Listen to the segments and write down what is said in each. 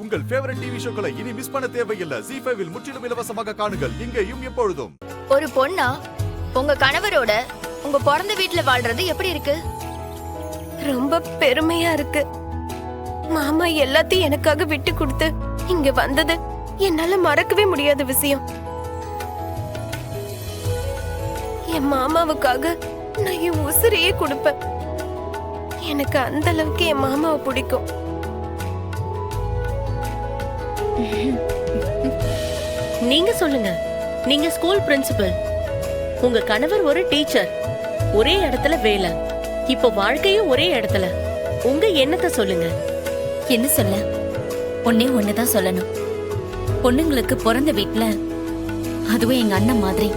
உங்கள் favourite TV ஷோக்களை இனி miss பண்ண தேவையில்லை. ZEE5 இல் முற்றிலும் இலவசமாக காணுங்கள். இங்கேயும் எப்பொழுதும். ஒரு பொண்ணா உங்க கணவரோட உங்க பிறந்த வீட்டுல வாழ்றது எப்படி இருக்கு? ரொம்ப பெருமையா இருக்கு. மாமா எல்லாத்தையும் எனக்காக விட்டு கொடுத்து இங்க வந்தது என்னால மறக்கவே முடியாத விஷயம். என் மாமாவுக்காக நான் என் உசிரையே கொடுப்பேன். எனக்கு அந்த அளவுக்கு என் மாமாவை பிடிக்கும். நீங்க சொல்லுங்க. நீங்க ஸ்கூல் பிரின்சிபல், உங்க கணவர் ஒரு டீச்சர், ஒரே இடத்துல வேலை, இப்போ வாழ்க்கையும் ஒரே இடத்துல. உங்க எண்ணத்தை சொல்லுங்க. என்ன சொல்ல? ஒண்ணுதான் சொல்லணும். பொண்ணுங்களுக்கு பிறந்த வீட்டுல, அதுவும் எங்க அண்ணன் மாதிரி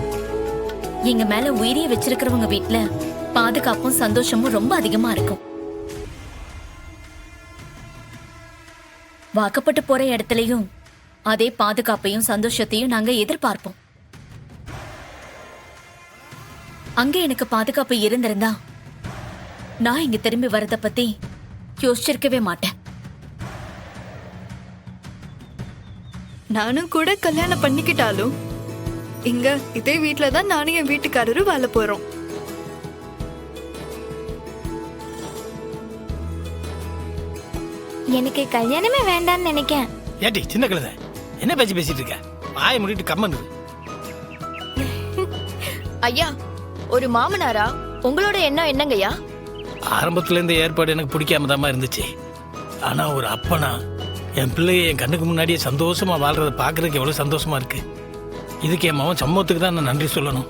எங்க மேல உயிரிய வச்சிருக்கிறவங்க வீட்டுல பாதுகாப்பும் சந்தோஷமும் ரொம்ப அதிகமா இருக்கும். வாக்கப்பட்டு போற இடத்துலயும் அதே பாதுகாப்பையும் சந்தோஷத்தையும் நாங்க எதிர்பார்ப்போம். அங்க எனக்கு பாதுகாப்பு இருந்திருந்தா நான் இங்க திரும்பி வரத பத்தி யோசிச்சிருக்கவே மாட்டேன். நானும் கூட கல்யாணம் பண்ணிக்கிட்டாலும் இங்க இதே வீட்டுலதான் நானும் என் வீட்டுக்காரரும் வாழ போறோம். எனக்கு கல்யாணமே வேண்டாம்னு நினைக்கேன். ஏட்டி சின்ன கழுதை, என்ன பேச்சு பேசிட்டு இருக்க? வாயை மூடிட்டு கம்மன். ஐயா, ஒரு மாமனாரா உங்களோட எண்ணம் என்னங்கய்யா? ஆரம்பத்துல இந்த ஏற்பாடு எனக்கு பிடிக்காம தான் இருந்துச்சு. ஆனா ஒரு அப்பனா என் பிள்ளைய என் கண்ணுக்கு முன்னாடியே சந்தோஷமா வாழ்றதை பாக்குறதுக்கு எவ்வளவு சந்தோஷமா இருக்கு. இதுக்கு என் மகன் சமூகத்துக்கு தான் நான் நன்றி சொல்லணும்.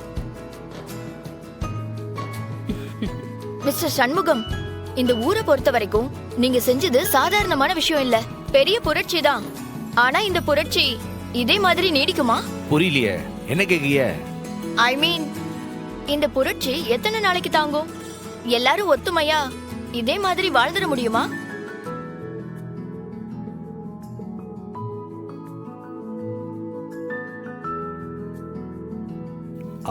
மிஸ்டர் சண்முகம், இந்த ஊரை பொறுத்த வரைக்கும் நீங்க செஞ்சது சாதாரணமான விஷயம் இல்ல, பெரிய புரட்சி தான். ஆனா இந்த புரட்சி இதே மாதிரி நீடிக்குமா? புரியலையே, என்ன கேக்குறிய? ஐ மீன், இந்த புரட்சி எத்தனை நாளைக்கு தாங்கும்? எல்லாரும் ஒத்துமையா இதே மாதிரி வாழ்ந்துட முடியுமா?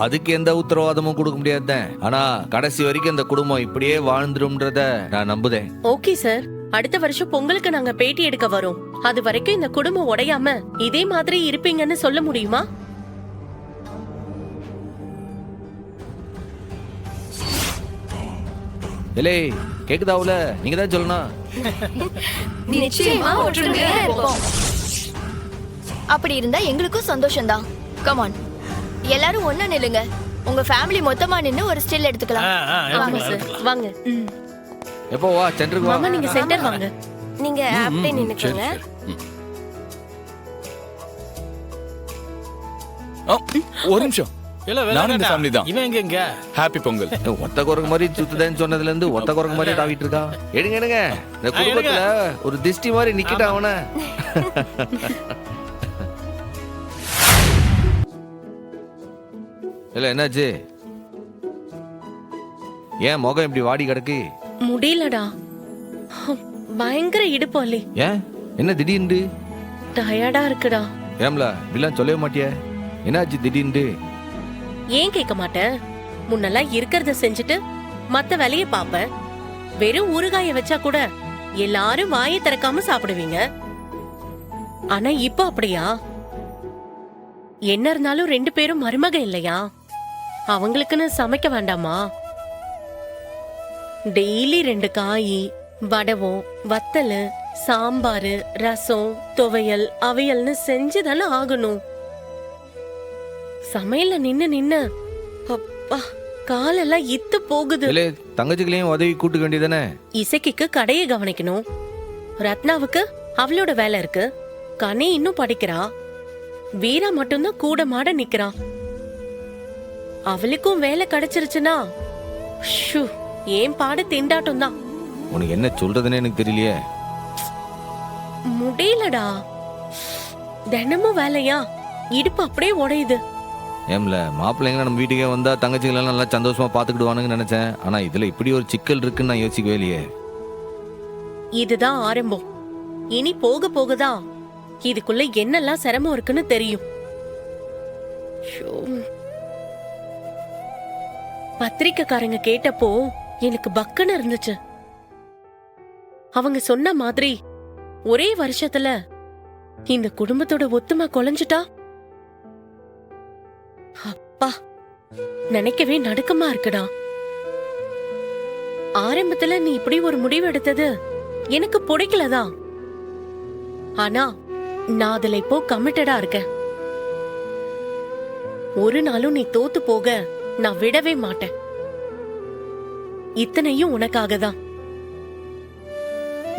அதுக்கு எந்த உத்தரவாதமும் கொடுக்க முடியாது. ஆனா கடைசி வரைக்கும் இந்த குடும்பம் இப்படியே வாழ்ந்துரும்ன்றத நான் நம்புதேன். ஓகே சார், அடுத்த வருஷம் பொங்கலுக்கு நாங்க பேட்டி எடுக்க வரோம். அது வரைக்கும் இந்த குடும்பம் உடையாம இதே மாதிரி இருப்பீங்கன்னு சொல்ல முடியுமா? இல்லே, கேக்குதாவுல? நீங்க தான் சொல்லணும். நிச்சயமா ஒற்றுமையா இருப்போம். அப்படி இருந்தா எங்களுக்கும் சந்தோஷம் தான். கமான், எல்லாரும் ஒண்ணா நில்லுங்க. உங்க ஃபேமிலி மொத்தமா நின்னு ஒரு ஸ்டில் எடுத்துக்கலாம். வாங்க சார், வாங்க. எப்போ வா, சென்டருக்கு வா. மாமா, நீங்க சென்டர் வாங்க. நீங்க அப்படியே நின்னுக்கோங்க. ஒரு நிமிஷம். நானும் இந்த ஃபேமிலி தான். இவன் எங்க? ஹாப்பி பொங்கல். ஒத்த குரங்கு மாதிரி சுத்துதேன்னு சொன்னதுல இருந்து ஒத்த குரங்கு மாதிரி தாவிட்டு இருக்கா. எடுங்க, இந்த குடும்பத்துல ஒரு திஷ்டி மாதிரி நிக்கிட்ட அவன. இல்ல, என்னாச்சு? ஏன் முகம் இப்படி வாடி கிடக்கு? முடியலடா, பயங்கர இடுப்பாலி. ஏன், என்ன திடீர்னு? டயர்டா இருக்குடா. ஏம்ல, இப்படிலாம் சொல்லவே மாட்டிய? என்னாச்சு திடீர்னு? ஏன் கேட்க மாட்டேன்? முன்னெல்லாம் இருக்கிறத செஞ்சுட்டு மத்த வேலைய பாப்பேன். வெறும் ஊறுகாய வச்சா கூட எல்லாரும் வாயை திறக்காம சாப்பிடுவீங்க. ஆனா இப்போ அப்படியா? என்ன இருந்தாலும் 2 பேரும் மருமக இல்லையா? அவங்களுக்குன்னு சமைக்க வேண்டாமா? டெய்லி 2 காய், வடவம், வத்தலு, சாம்பாரு, ரசம், துவையல், அவியல்னு செஞ்சுதானே ஆகணும். சமையல்ல நின்னு அப்பா காலெல்லாம் இத்து போகுது. தங்கச்சிகளையும் உதவி கூட்டுக்க வேண்டியதானே? இசைக்கு கடையை கவனிக்கணும், ரத்னாவுக்கு அவளோட வேலை இருக்கு, கனி இன்னும் படிக்கிறா, வீரா மட்டும்தான் கூட மாட நிக்கிறான். அவளுக்கும் வேலை கிடைச்சிருச்சுன்னா ஏன் பாடு திண்டாட்டம் தான். உனக்கு என்ன சொல்றதுன்னு எனக்கு தெரியலையே. முடியலடா, தினமும் வேலையா, இடுப்பு அப்படியே உடையுது. ஏம்ல, மாப்பிள்ளைங்க நம்ம வீட்டுக்கே வந்தா தங்கச்சிகளெல்லாம் நல்லா சந்தோஷமா பாத்துக்கிடுவானுன்னு நினைச்சேன். ஆனா இதுல இப்படி ஒரு சிக்கல் இருக்குன்னு நான் யோசிக்கவே இல்லையே. இதுதான் ஆரம்பம். இனி போக போகதான் இதுக்குள்ள என்னெல்லாம் சிரமம் இருக்குன்னு தெரியும். பத்திரிக்கைக்காரங்க கேட்டப்போ எனக்கு பக்குன்னு இருந்துச்சு. அவங்க சொன்ன மாதிரி ஒரே வருஷத்துல இந்த குடும்பத்தோட ஒத்துமை குலைஞ்சிட்டா அப்பா நினைக்கவே நடுக்கமா இருக்குடா. ஆரம்பத்துல நீ இப்படி ஒரு முடிவு எடுத்தது எனக்கு பிடிக்கலதான். ஆனா நான் அதுல இப்போ கமிட்டடா இருக்கேன். ஒரு நாளும் நீ தோத்து போக நான் விடவே மாட்டேன். இத்தனையும் உனக்காக தான்.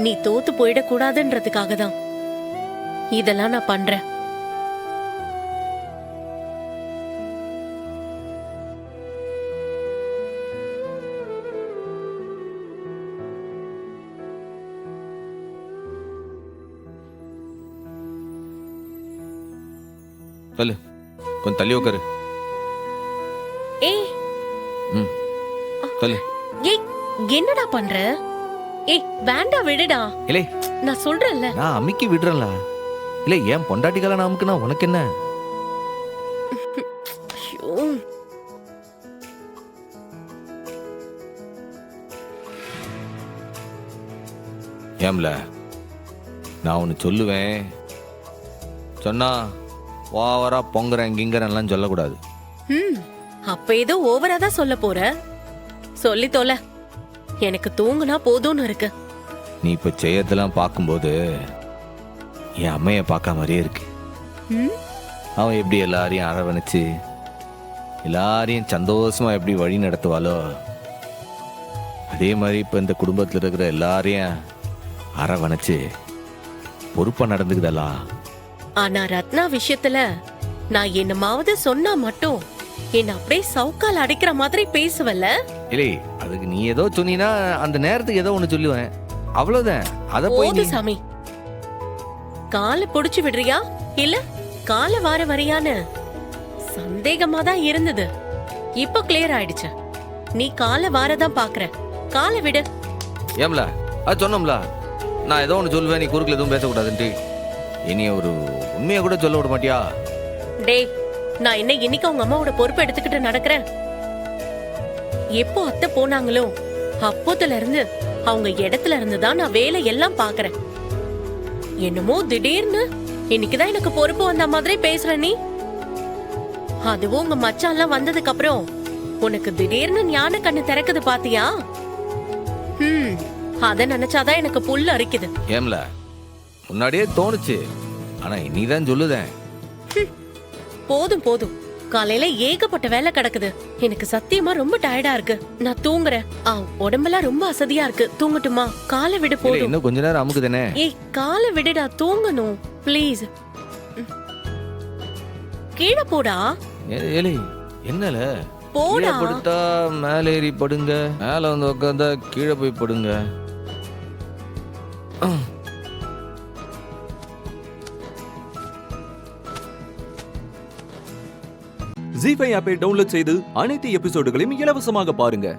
நீ தோத்து போயிடக்கூடாதுன்றதுக்காக தான் இதெல்லாம் நான் பண்றேன். சொல்லு, கொஞ்சம் தள்ளி உட்காரு. ஏய் ம் சொல்லு. ஏய் என்னடா பண்ற? ஏய் வேண்டாம் விடுடா. இல்லை நான் சொல்றேன்ல. நான் அமுக்கி விடுறேன்ல. இல்லை ஏன் பொண்டாட்டிக்கால நான் அமுக்குனா உனக்கு என்ன? ஐயோ. ஏம்ல நான் ஒன்று சொல்லுவேன், சொன்னா ஓவரா பொங்குறேன் கிங்குறேன்லாம் சொல்லக்கூடாது. அப்ப ஏதோ ஓவரா தான் சொல்ல போற. சொல்லி தொலை. எனக்கு தூங்குனா போதும்னு இருக்கு. நீ இப்ப செய்யறதெல்லாம் பார்க்கும்போது என் அம்மைய பார்க்க மாதிரியே இருக்கு. அவன் எப்படி எல்லாரையும் அரவணைச்சு எல்லாரையும் சந்தோஷமா எப்படி வழி நடத்துவாளோ அதே மாதிரி இப்ப இந்த குடும்பத்துல இருக்கிற எல்லாரையும் அரவணைச்சு பொறுப்பா நடந்துக்குதல்லா. ஆனா ரத்னா விஷயத்துல நான் என்னமாவது சொன்னா மட்டும் என்ன அப்படியே சவுக்கால் அடிக்கிற மாதிரி பேசுவல்ல? இல்லை அதுக்கு நீ ஏதோ சொன்னீனா அந்த நேரத்துக்கு ஏதோ ஒண்ணு சொல்லுவேன், அவ்வளவுதான். அத போய் போது நீ- சாமி. காலை புடிச்சு விடுறியா இல்ல காலை வார வரையான்னு சந்தேகமா தான் இருந்தது. இப்ப கிளியர் ஆயிடுச்சு. நீ காலை வாரதான் பாக்குற. காலை விடு. ஏம்ல அது சொன்னோம்ல, நான் ஏதோ ஒன்று சொல்லுவேன், நீ குறுக்கில் எதுவும் பேசக்கூடாதுன்ட்டு. இனி ஒரு உண்மையை கூட சொல்ல விட மாட்டியா? டேய் நான் என்ன இன்னைக்கு அவங்க அம்மாவோட பொறுப்பு எடுத்துக்கிட்டு நடக்கிறேன்? எப்போ அத்தை போனாங்களோ அப்போத்துல இருந்து அவங்க இடத்துல இருந்து தான் நான் வேலை எல்லாம் பாக்குறேன். என்னமோ திடீர்னு இன்னைக்குதான் எனக்கு பொறுப்பு வந்த மாதிரி பேசுற நீ. அதுவும் உங்க மச்சான்லாம் வந்ததுக்கு அப்புறம் உனக்கு திடீர்னு ஞான கண்ணு திறக்குது பாத்தியா? அத நினைச்சாதான் எனக்கு புல்லு அரிக்குது. ஏம்ல முன்னாடியே தோணுச்சு, ஆனா நீதான் சொல்லுதேன். போதும் போதும். காலையில ஏகப்பட்ட வேலை கிடக்குது. எனக்கு சத்தியமா ரொம்ப டயர்டா இருக்கு. நான் தூங்குறேன். உடம்பெல்லாம் ரொம்ப அசதியா இருக்கு. தூங்கட்டுமா? காலை விடு. இல்லை, போதும். இன்னும் கொஞ்ச நேரம் அமுக்குதானே. ஏய் காலை விடுடா. தூங்கணும் ப்ளீஸ். கீழே போடா. ஏலே என்னல போடா. கீழே படுத்தா மேலே ஏறி படுங்க, மேல வந்து உட்காந்தா கீழே போய் படுங்க. ஜீ5 ஆப்பை டவுன்லோட் செய்து அனைத்து எபிசோடுகளையும் இலவசமாக பாருங்க.